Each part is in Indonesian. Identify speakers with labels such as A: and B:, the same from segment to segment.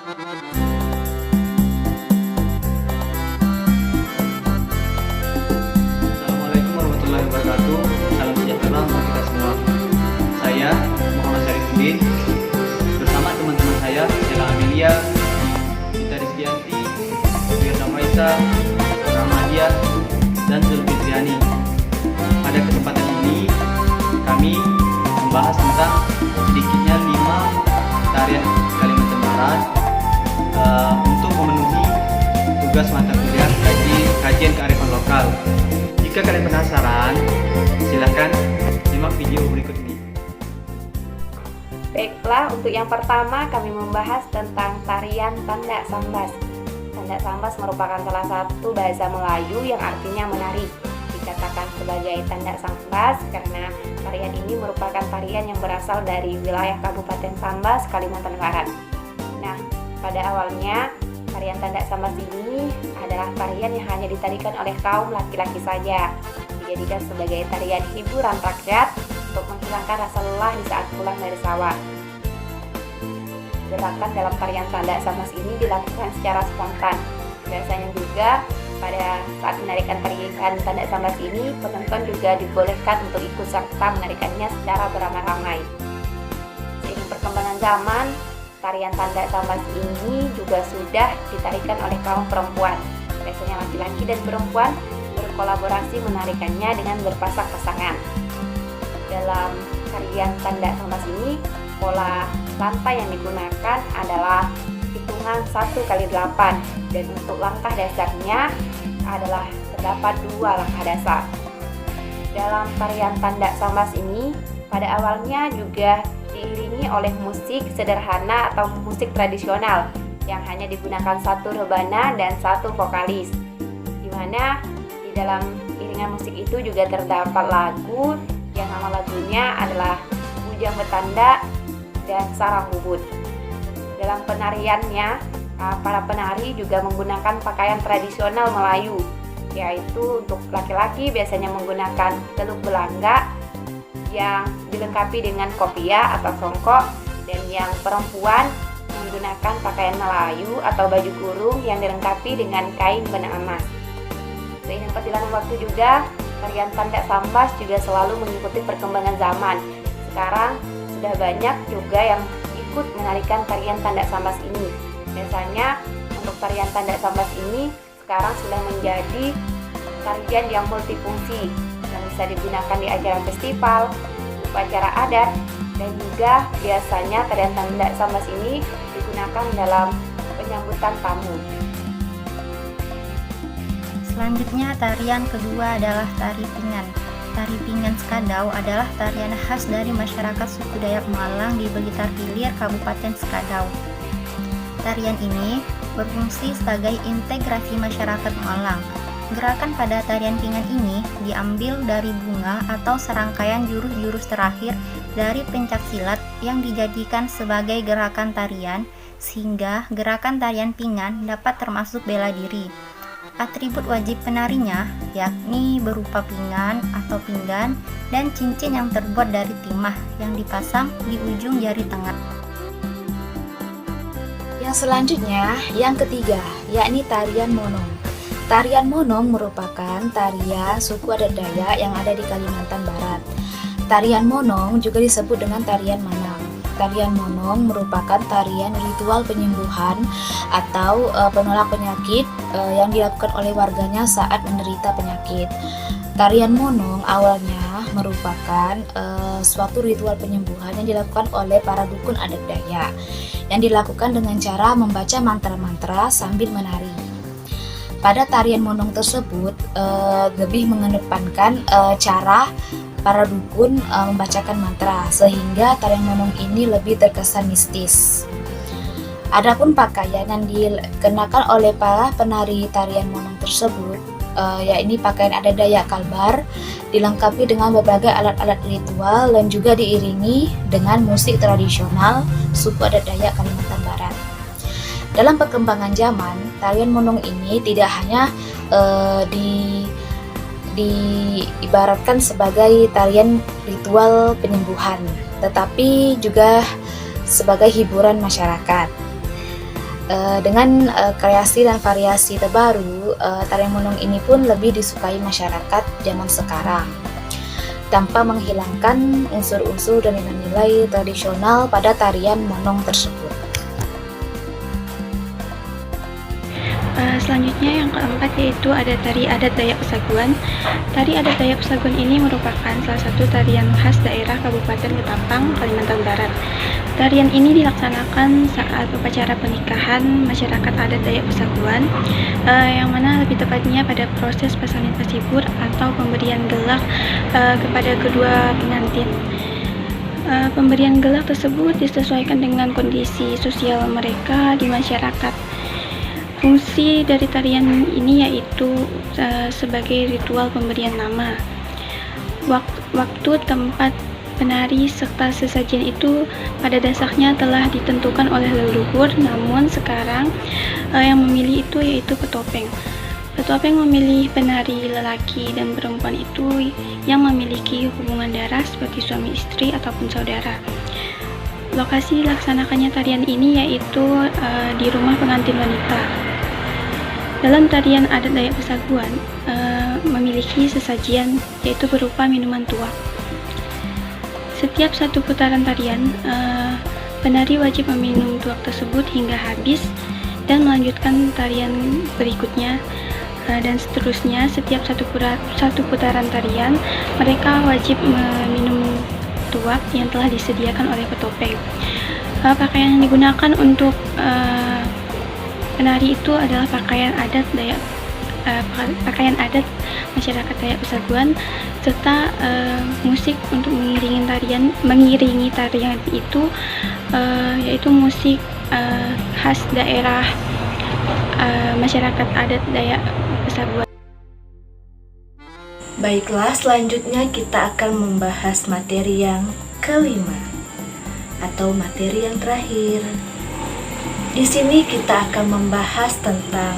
A: Assalamualaikum warahmatullahi wabarakatuh. Salam sejahtera untuk kita semua. Saya Muhammad Syarifuddin bersama teman-teman saya, Ella Amelia, Gita Rizkianti, Firda Maisa, Rahmadia, dan Zulfitriani. Pada kesempatan ini kami membahas tentang sedikitnya 5 tarian Kalimantan Barat untuk memenuhi tugas mata kuliah kajian kearifan lokal. Jika kalian penasaran, silahkan simak video berikut ini.
B: Baiklah, untuk yang pertama kami membahas tentang tarian Tanda Sambas. Tanda Sambas merupakan salah satu bahasa Melayu yang artinya menari. Dikatakan sebagai Tanda Sambas karena tarian ini merupakan tarian yang berasal dari wilayah Kabupaten Sambas, Kalimantan Barat. Nah, pada awalnya tarian Tanda Sambas ini adalah tarian yang hanya ditarikan oleh kaum laki-laki saja. Dijadikan sebagai tarian hiburan rakyat untuk menghilangkan rasa lelah di saat pulang dari sawah. Gerakan dalam tarian Tanda Sambas ini dilakukan secara spontan. Biasanya juga pada saat menarikan tarian Tanda Sambas ini, penonton juga dibolehkan untuk ikut serta menarikannya secara beramai-ramai. Seiring perkembangan zaman, tarian Tanda Sambas ini juga sudah ditarikan oleh kaum perempuan. Biasanya laki-laki dan perempuan berkolaborasi menarikannya dengan berpasang pasangan. Dalam tarian Tanda Sambas ini, pola lantai yang digunakan adalah hitungan 1x8, dan untuk langkah dasarnya adalah terdapat 2 langkah dasar. Dalam tarian Tanda Sambas ini, pada awalnya juga diiringi oleh musik sederhana atau musik tradisional yang hanya digunakan 1 rebana dan 1 vokalis, di mana di dalam iringan musik itu juga terdapat lagu yang nama lagunya adalah Bujang Betanda dan Sarang Bubut. Dalam penariannya, para penari juga menggunakan pakaian tradisional Melayu, yaitu untuk laki-laki biasanya menggunakan teluk belangga yang dilengkapi dengan kopiah atau songkok, dan yang perempuan menggunakan pakaian Melayu atau baju kurung yang dilengkapi dengan kain benang emas. Seiring perjalanan waktu juga, tarian Tanda Sambas juga selalu mengikuti perkembangan zaman. Sekarang sudah banyak juga yang ikut menarikan tarian Tanda Sambas ini. Biasanya untuk tarian Tanda Sambas ini sekarang sudah menjadi tarian yang multifungsi, yang bisa digunakan di acara festival, upacara adat, dan juga biasanya tarian Tanda Sambas ini digunakan dalam penyambutan tamu.
C: Selanjutnya, tarian kedua adalah tari pingan. Tari pingan Skadau adalah tarian khas dari masyarakat suku Dayak Malang di Blitar Hilir, Kabupaten Skadau. Tarian ini berfungsi sebagai integrasi masyarakat Malang. Gerakan pada tarian pingan ini diambil dari bunga atau serangkaian jurus-jurus terakhir dari pencaksilat yang dijadikan sebagai gerakan tarian, sehingga gerakan tarian pingan dapat termasuk bela diri. Atribut wajib penarinya yakni berupa pingan atau pinggan dan cincin yang terbuat dari timah yang dipasang di ujung jari tengah.
D: Yang selanjutnya, yang ketiga, yakni tarian monong. Tarian monong merupakan tarian suku adat Dayak yang ada di Kalimantan Barat. Tarian monong juga disebut dengan tarian manang. Tarian monong merupakan tarian ritual penyembuhan atau penolak penyakit yang dilakukan oleh warganya saat menderita penyakit. Tarian monong awalnya merupakan suatu ritual penyembuhan yang dilakukan oleh para dukun adat Dayak, yang dilakukan dengan cara membaca mantra-mantra sambil menari. Pada tarian monong tersebut lebih mengedepankan cara para dukun membacakan mantra, sehingga tarian monong ini lebih terkesan mistis. Adapun pakaian yang dikenakan oleh para penari tarian monong tersebut, yakni pakaian adat Dayak Kalbar, dilengkapi dengan berbagai alat-alat ritual dan juga diiringi dengan musik tradisional suku adat Dayak Kalimantan Barat. Dalam perkembangan zaman, tarian monong ini tidak hanya diibaratkan sebagai tarian ritual penyembuhan, tetapi juga sebagai hiburan masyarakat. Dengan kreasi dan variasi terbaru, tarian monong ini pun lebih disukai masyarakat zaman sekarang, tanpa menghilangkan unsur-unsur dan nilai-nilai tradisional pada tarian monong tersebut.
E: Selanjutnya yang keempat yaitu ada tari adat Dayak Pesaguan. Tari adat Dayak Pesaguan ini merupakan salah satu tarian khas daerah Kabupaten Ketapang, Kalimantan Barat. Tarian ini dilaksanakan saat upacara pernikahan masyarakat adat Dayak Pesaguan, yang mana lebih tepatnya pada proses pasalin pasibur atau pemberian gelar kepada kedua pengantin. Pemberian gelar tersebut disesuaikan dengan kondisi sosial mereka di masyarakat. Fungsi dari tarian ini yaitu sebagai ritual pemberian nama. Waktu, tempat, penari, serta sesajian itu pada dasarnya telah ditentukan oleh leluhur, namun sekarang yang memilih itu yaitu petopeng. Petopeng memilih penari lelaki dan perempuan itu yang memiliki hubungan darah seperti suami istri ataupun saudara. Lokasi dilaksanakannya tarian ini yaitu di rumah pengantin wanita. Dalam tarian adat Dayak Pesaguan memiliki sesajian yaitu berupa minuman tuak. Setiap satu putaran tarian, penari wajib meminum tuak tersebut hingga habis dan melanjutkan tarian berikutnya, dan seterusnya. Setiap satu putaran tarian, mereka wajib meminum tuak yang telah disediakan oleh petopeng. Pakaian yang digunakan untuk penari itu adalah pakaian adat masyarakat Dayak Pesaguan, serta musik untuk mengiringi tarian itu yaitu musik khas daerah masyarakat adat Dayak Pesaguan.
D: Baiklah, selanjutnya kita akan membahas materi yang kelima atau materi yang terakhir. Di sini kita akan membahas tentang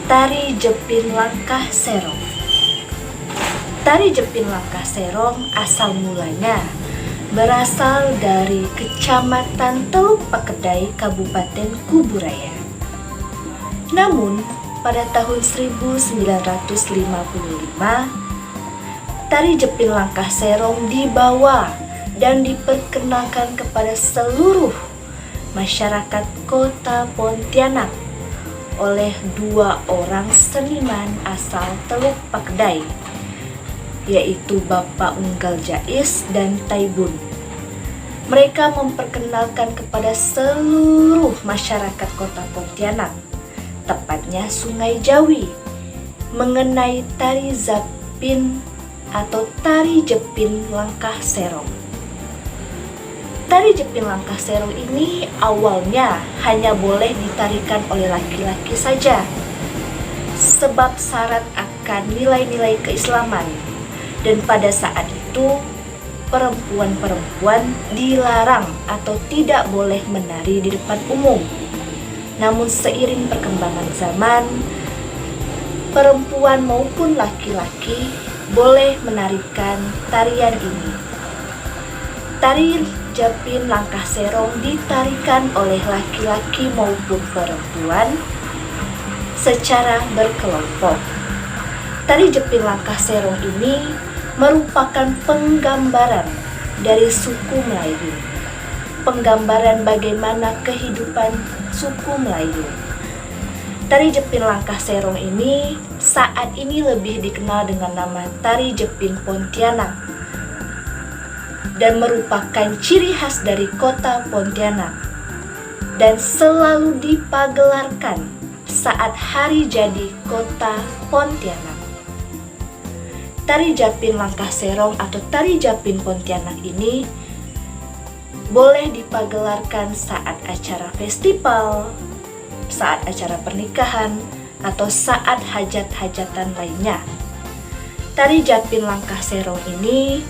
D: tari jepin langkah serong. Tari jepin langkah serong asal mulanya berasal dari Kecamatan Teluk Pakedai, Kabupaten Kuburaya. Namun, pada tahun 1955, tari jepin langkah serong dibawa dan diperkenalkan kepada seluruh masyarakat Kota Pontianak oleh dua orang seniman asal Teluk Pakedai, yaitu Bapak Unggal Jais dan Taibun. Mereka memperkenalkan kepada seluruh masyarakat Kota Pontianak, tepatnya Sungai Jawi, mengenai tari zapin atau tari jepin langkah serong. Tari jepin langkah serong ini awalnya hanya boleh ditarikan oleh laki-laki saja, sebab syarat akan nilai-nilai keislaman, dan pada saat itu perempuan-perempuan dilarang atau tidak boleh menari di depan umum. Namun seiring perkembangan zaman, perempuan maupun laki-laki boleh menarikan tarian ini. Tari Japin langkah serong ditarikan oleh laki-laki maupun perempuan secara berkelompok. Tari Jepin langkah serong ini merupakan penggambaran dari suku Melayu, penggambaran bagaimana kehidupan suku Melayu. Tari Jepin langkah serong ini saat ini lebih dikenal dengan nama Tari Jepin Pontianak, dan merupakan ciri khas dari Kota Pontianak, dan selalu dipagelarkan saat hari jadi Kota Pontianak. Tari Japin langkah serong atau Tari Japin Pontianak ini boleh dipagelarkan saat acara festival, saat acara pernikahan, atau saat hajat-hajatan lainnya. Tari Japin langkah serong ini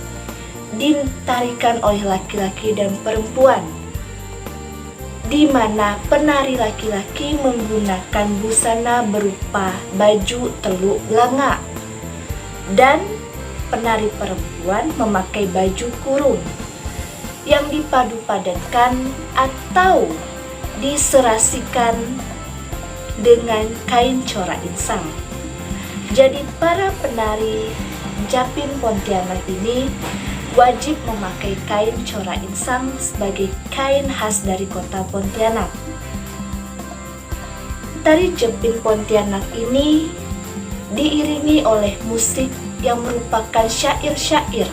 D: ditarikan oleh laki-laki dan perempuan, di mana penari laki-laki menggunakan busana berupa baju teluk langa dan penari perempuan memakai baju kurung yang dipadu-padankan atau diserasikan dengan kain corak insang. Jadi para penari Japin Pontianak ini wajib memakai kain corak insang sebagai kain khas dari kota Pontianak. Tari Japin Pontianak ini diiringi oleh musik yang merupakan syair-syair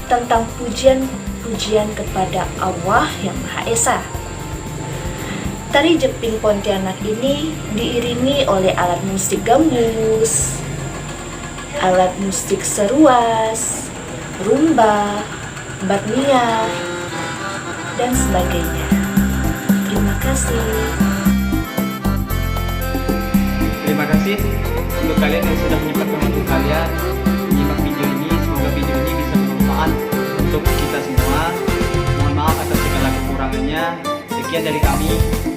D: tentang pujian-pujian kepada Allah yang Maha Esa. Tari Japin Pontianak ini diiringi oleh alat musik gambus, alat musik seruas, rumba, batnia, dan sebagainya. Terima kasih.
A: Terima kasih untuk kalian yang sudah menyempatkan waktu kalian menyimak video ini. Semoga video ini bisa bermanfaat untuk kita semua. Mohon maaf atas segala kekurangannya. Sekian dari kami.